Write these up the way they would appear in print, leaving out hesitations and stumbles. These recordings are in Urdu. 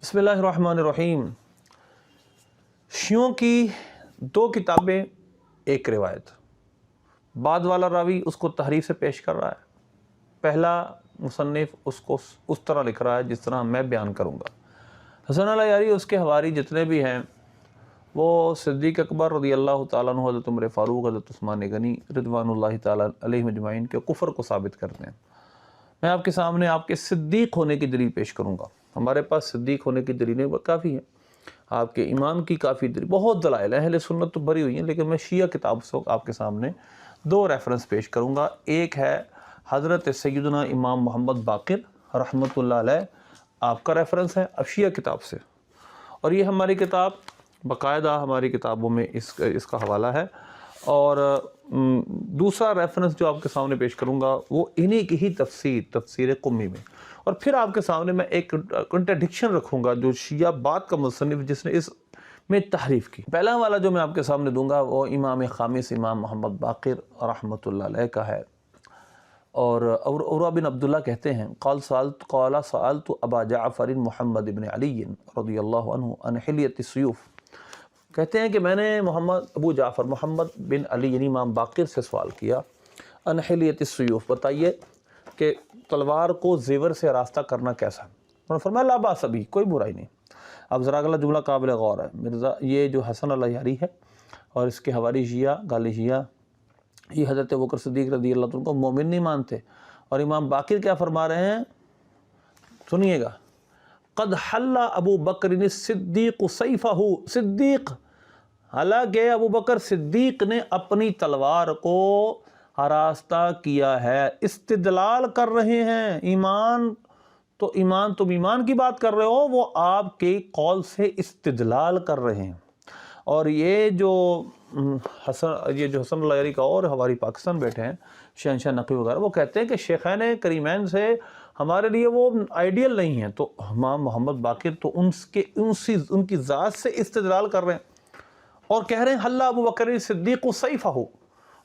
بسم اللہ الرحمن الرحیم۔ شیعوں کی دو کتابیں، ایک روایت۔ بعد والا راوی اس کو تحریف سے پیش کر رہا ہے، پہلا مصنف اس کو اس طرح لکھ رہا ہے جس طرح میں بیان کروں گا۔ حسن العیاری اس کے حواری جتنے بھی ہیں وہ صدیق اکبر رضی اللہ تعالیٰ عنہ، حضرت عمر فاروق، حضرت عثمان غنی رضوان اللہ تعالیٰ علیہ مجمعین کے کفر کو ثابت کرتے ہیں۔ میں آپ کے سامنے آپ کے صدیق ہونے کی دلیل پیش کروں گا۔ ہمارے پاس صدیق ہونے کی دلیلیں کافی ہیں، آپ کے امام کی کافی دلیل، بہت دلائل ہیں۔ اہل سنت تو بری ہوئی ہیں، لیکن میں شیعہ کتاب سے آپ کے سامنے دو ریفرنس پیش کروں گا۔ ایک ہے حضرت سیدنا امام محمد باقر رحمۃ اللہ علیہ، آپ کا ریفرنس ہے اب شیعہ کتاب سے، اور یہ ہماری کتاب باقاعدہ ہماری کتابوں میں اس کا حوالہ ہے۔ اور دوسرا ریفرنس جو آپ کے سامنے پیش کروں گا وہ انہی کی ہی تفسیر قمی میں، اور پھر آپ کے سامنے میں ایک کنٹرڈکشن رکھوں گا جو شیعہ بات کا مصنف جس نے اس میں تحریف کی۔ پہلا والا جو میں آپ کے سامنے دوں گا وہ امام خامس امام محمد باقر رحمۃ اللہ علیہ کا ہے، اور عروہ بن عبداللہ کہتے ہیں قال سألت ابا جعفر محمد بن علی رضی اللہ عنہ عن حلیۃ السیوف، کہتے ہیں کہ میں نے ابو جعفر محمد بن علی یعنی امام باقر سے سوال کیا عن حلیۃ السیوف، بتائیے کہ تلوار کو زیور سے راستہ کرنا کیسا ہے؟ انہوں نے فرمایا لا باس بھی، کوئی برائی نہیں۔ اب ذرا اگلا جملہ قابل غور ہے، مرزا یہ جو حسن العیاری ہے اور اس کے حواری شیعہ غالی شیعہ یہ حضرت ابوبکر صدیق رضی اللہ عنہ کو مومن نہیں مانتے، اور امام باقر کیا فرما رہے ہیں سنیے گا، قد حل ابو بکر الصدیق سیفہ، صدیق حالانکہ ابو بکر صدیق نے اپنی تلوار کو آراستہ کیا ہے۔ استدلال کر رہے ہیں، تم ایمان کی بات کر رہے ہو، وہ آپ کے قول سے استدلال کر رہے ہیں۔ اور یہ جو حسن العیاری کا اور حواری پاکستان بیٹھے ہیں شہنشاہ نقوی وغیرہ، وہ کہتے ہیں کہ شیخین کریمین سے ہمارے لیے وہ آئیڈیل نہیں ہیں، تو امام محمد باقر تو ان کی ذات سے استدلال کر رہے ہیں اور کہہ رہے ہیں حل ابو بکر صدیق سیفہ،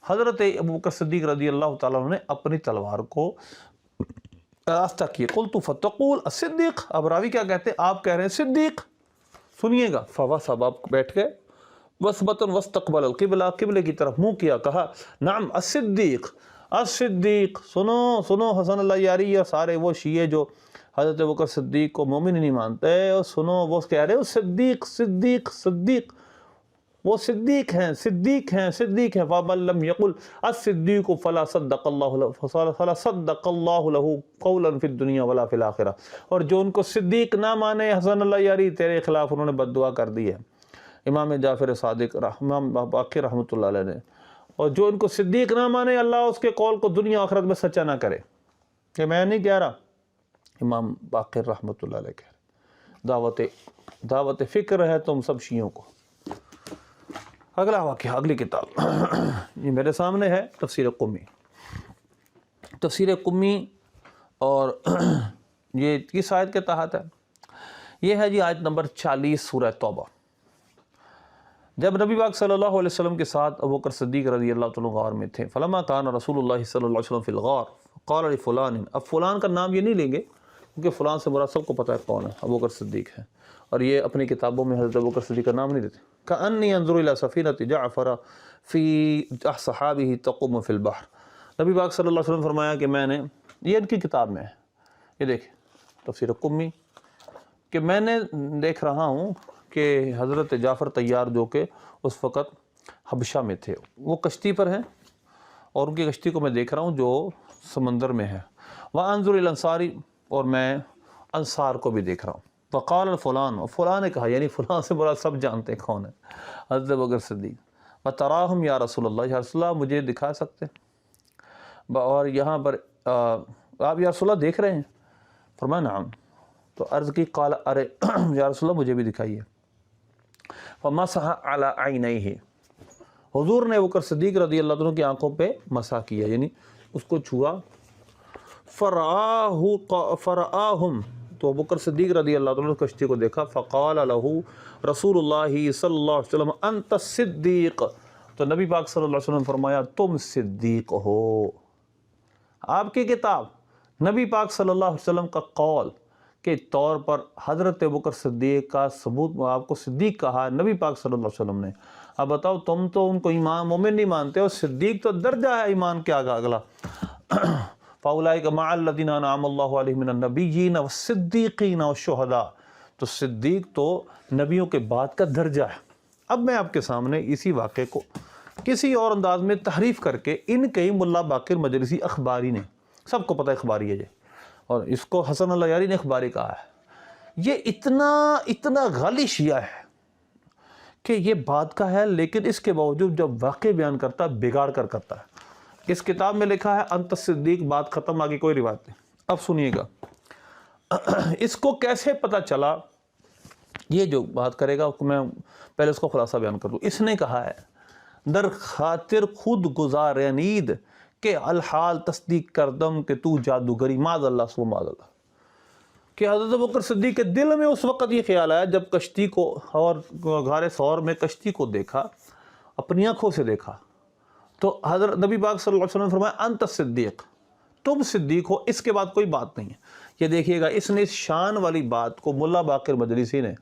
حضرت ابوبکر صدیق رضی اللہ تعالیٰ عنہ نے اپنی تلوار کو راستہ کیا۔ قلت فتقول الصدیق، اب راوی کیا کہتے ہیں، آپ کہہ رہے ہیں صدیق، سنیے گا، فوثب، آپ بیٹھ گئے، وثبتاً واستقبل القبلہ، قبلے کی طرف منہ کیا، کہا نعم الصدیق، الصدیق، سنو حسن العیاری اور سارے وہ شیعہ جو حضرت ابوبکر صدیق کو مومن نہیں مانتے، سنو وہ کہہ رہے ہیں صدیق صدیق صدیق، وہ صدیق ہیں صدیق ہیں صدیق ہیں۔ فَمَن لَمْ يَقُلْ الصِّدِّيقُ فَلَا صَدَّقَ اللَّهُ لَهُ قَوْلًا فِي الدُّنْيَا وَلَا فِي الْآخِرَةِ، اور جو ان کو صدیق نہ مانے حسن العیاری تیرے خلاف انہوں نے بد دعا کر دی ہے، امام جعفر صادق امام باقر رحمۃ اللہ علیہ نے، اور جو ان کو صدیق نہ مانے اللہ اس کے قول کو دنیا آخرت میں سچا نہ کرے، کہ میں نہیں کہہ رہا، امام باقر رحمۃ اللہ علیہ کہہ رہے۔ دعوت فکر ہے تم سب شیعوں کو۔ اگلا واقعہ، اگلی کتاب یہ میرے سامنے ہے، تفسیر قمی۔ تفسیر قمی، اور یہ کس آیت کے تحت ہے؟ یہ ہے جی آیت نمبر 40 سورہ توبہ۔ جب نبی پاک صلی اللہ علیہ وسلم کے ساتھ ابوبکر صدیق رضی اللہ عنہ غار میں تھے، فلما کان رسول اللہ صلی اللہ علیہ وسلم فی الغار قال لفلان، اب فلان کا نام یہ نہیں لیں گے کیونکہ فلان سے مراد سب کو پتہ ہے کون ہے، ابوبکر صدیق ہے، اور یہ اپنی کتابوں میں حضرت ابوبکر صدیق کا نام نہیں دیتے۔ کأنی انظر الی سفینۃ جعفر فی اصحابہ تقوم فی البحر، نبی پاک صلی اللہ علیہ وسلم فرمایا کہ میں نے، یہ ان کی کتاب میں ہے، یہ دیکھیں تفسیر قمی، کہ میں نے دیکھ رہا ہوں کہ حضرت جعفر طیار جو کہ اس وقت حبشہ میں تھے، وہ کشتی پر ہیں، اور ان کی کشتی کو میں دیکھ رہا ہوں جو سمندر میں ہے، وانظر الی الانصار، اور میں انصار کو بھی دیکھ رہا ہوں، وقال فلان، اور فلان نے کہا، یعنی فلان سے برا سب جانتے ہیں کون ہے، حضرت ابوبکر صدیق، وتراہم یا رسول اللہ، یا رسول اللہ مجھے دکھا سکتے ہیں، اور یہاں پر آپ یا رسول اللہ دیکھ رہے ہیں؟ فرمایا نعم، تو عرض کی قال ارے یا رسول اللہ مجھے بھی دکھائیے، فمسح علی عینیہ، حضور نے ابوبکر صدیق رضی اللہ عنہ کی آنکھوں پہ مسح کیا، یعنی اس کو چھوا، فرآہم، تو ابوبکر صدیق رضی اللہ عنہ کشتی کو دیکھا، فقال له رسول اللہ صلی اللہ علیہ وسلم انت الصدیق، تو نبی پاک صلی اللہ علیہ وسلم فرمایا تم صدیق ہو۔ آپ کی کتاب، نبی پاک صلی اللہ علیہ وسلم کا قول کے طور پر حضرت ابوبکر صدیق کا ثبوت، آپ کو صدیق کہا نبی پاک صلی اللہ علیہ وسلم نے. اب بتاؤ تم تو ان کو ایمان مومن نہیں مانتے، اور صدیق تو درجہ ہے ایمان کے آگے اگلا. فَأُولَٰئِكَ مَعَ الَّذِينَ أَنْعَمَ اللَّهُ عَلَيْهِم مِّنَ النَّبِيِّينَ وَالصِّدِّيقِينَ وَالشُّهَدَاءِ. تو صدیق تو نبیوں کے بعد کا درجہ ہے. اب میں آپ کے سامنے اسی واقعے کو کسی اور انداز میں تحریف کر کے، ان کئی ملا باقر مجلسی اخباری نے، سب کو پتہ اخباری ہے یہ، اور اس کو حسن اللہ یاری نے اخباری کہا ہے، یہ اتنا غالی شیعہ ہے کہ یہ بات کا ہے، لیکن اس کے باوجود جب واقع بیان کرتا ہے بگاڑ کر کرتا ہے. اس کتاب میں لکھا ہے انت صدیق، بات ختم، آگے کوئی روایت نہیں. اب سنیے گا اس کو کیسے پتا چلا. یہ جو بات کرے گا میں پہلے اس کو خلاصہ بیان کر دوں. اس نے کہا ہے در خاطر خود گزارنید کہ الحال تصدیق کردم کہ تو جادوگری، معاذ اللہ سو معاذ اللہ. کہ حضرت ابوبکر صدیق کے دل میں اس وقت یہ خیال آیا جب کشتی کو اور غار ثور میں کشتی کو دیکھا، اپنی آنکھوں سے دیکھا، تو حضرت نبی پاک صلی اللہ علیہ وسلم نے فرمایا انت صدیق، تم صدیق ہو، اس کے بعد کوئی بات نہیں ہے. یہ دیکھیے گا اس نے اس شان والی بات کو ملا باقر مجلسی نے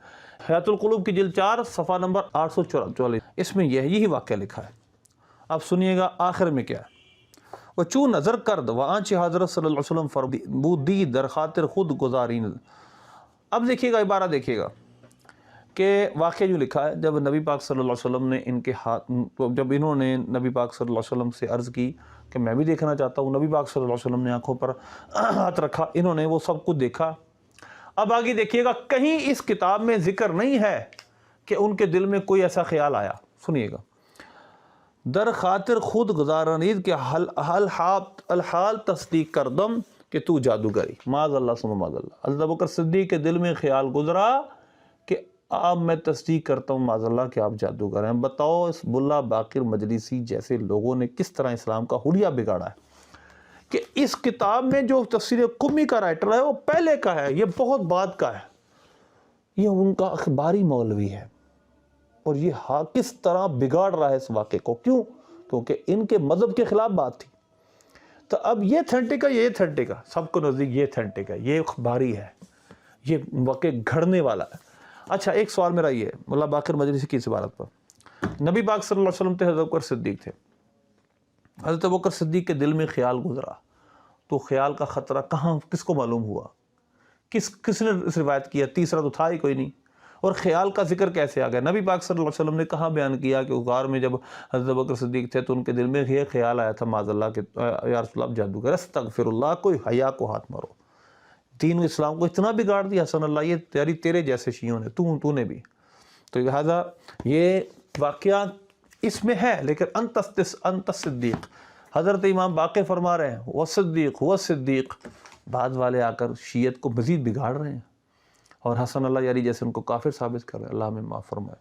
حیات القلوب کی جلد 4 صفحہ نمبر 844 اس میں یہی واقعہ لکھا ہے. اب سنیے گا آخر میں کیا ہے. وہ چون نظر کرد و آنچ حضرت صلی اللہ علیہ وسلم فرمودی در خاطر خود گزارین. اب دیکھیے گا عبارہ دیکھیے گا کہ واقعہ جو لکھا ہے، جب نبی پاک صلی اللہ علیہ وسلم نے ان کے ہاتھ، جب انہوں نے نبی پاک صلی اللہ علیہ وسلم سے عرض کی کہ میں بھی دیکھنا چاہتا ہوں، نبی پاک صلی اللہ علیہ وسلم نے آنکھوں پر ہاتھ رکھا، انہوں نے وہ سب کچھ دیکھا. اب آگے دیکھیے گا کہیں اس کتاب میں ذکر نہیں ہے کہ ان کے دل میں کوئی ایسا خیال آیا. سنیے گا در خاطر خود گزارنید کہ الحال تصدیق کردم کہ تو جادوگری، معاذ اللہ ثم معاذ اللہ. حضرت ابوبکر صدیق کے دل میں خیال گزرا کہ اب میں تصدیق کرتا ہوں معاذ اللہ کہ آپ جادوگر ہیں. بتاؤ اس ملا باقر مجلسی جیسے لوگوں نے کس طرح اسلام کا حلیہ بگاڑا ہے. کہ اس کتاب میں جو تفسیر قمی کا رائٹر ہے وہ پہلے کا ہے، یہ بہت بعد کا ہے، یہ ان کا اخباری مولوی ہے، اور یہ کس طرح بگاڑ رہا ہے اس واقعے کو. کیوں؟ کیونکہ ان کے مذہب کے خلاف بات تھی. تو اب یہ تھنٹک ہے، یہ تھنٹک ہے، سب کو نزدیک یہ تھنٹک ہے، یہ اخباری ہے، یہ واقع گھڑنے والا ہے. اچھا ایک سوال میرا یہ ہے ملا باقر مجلسی کی اس عبارت پر. نبی پاک صلی اللہ علیہ وسلم تھے، حضرت ابوبکر صدیق تھے. حضرت ابوبکر صدیق کے دل میں خیال گزرا، تو خیال کا خطرہ کہاں، کس کو معلوم ہوا، کس نے اس روایت کیا؟ تیسرا تو تھا ہی کوئی نہیں. اور خیال کا ذکر کیسے آ گیا؟ نبی پاک صلی اللہ علیہ وسلم نے کہاں بیان کیا کہ غار میں جب حضرت ابوبکر صدیق تھے تو ان کے دل میں یہ خیال آیا تھا معاذ اللہ کہ یا رسول اللہ جادوگر، استغفر اللہ، کوئی حیا کو ہاتھ مارو. دین و اسلام کو اتنا بگاڑ دیا حسن اللہ، یہ تیرے جیسے شیعوں نے، تو نے بھی. تو لہٰذا یہ واقعہ اس میں ہے، لیکن انت صدیق، حضرت امام باقر فرما رہے ہیں وہ صدیق، وہ صدیق. بعد والے آ کر شیعت کو مزید بگاڑ رہے ہیں، اور حسن اللہ یاری جیسے ان کو کافر ثابت کر رہے ہیں. اللہ ہمیں معاف فرمائے.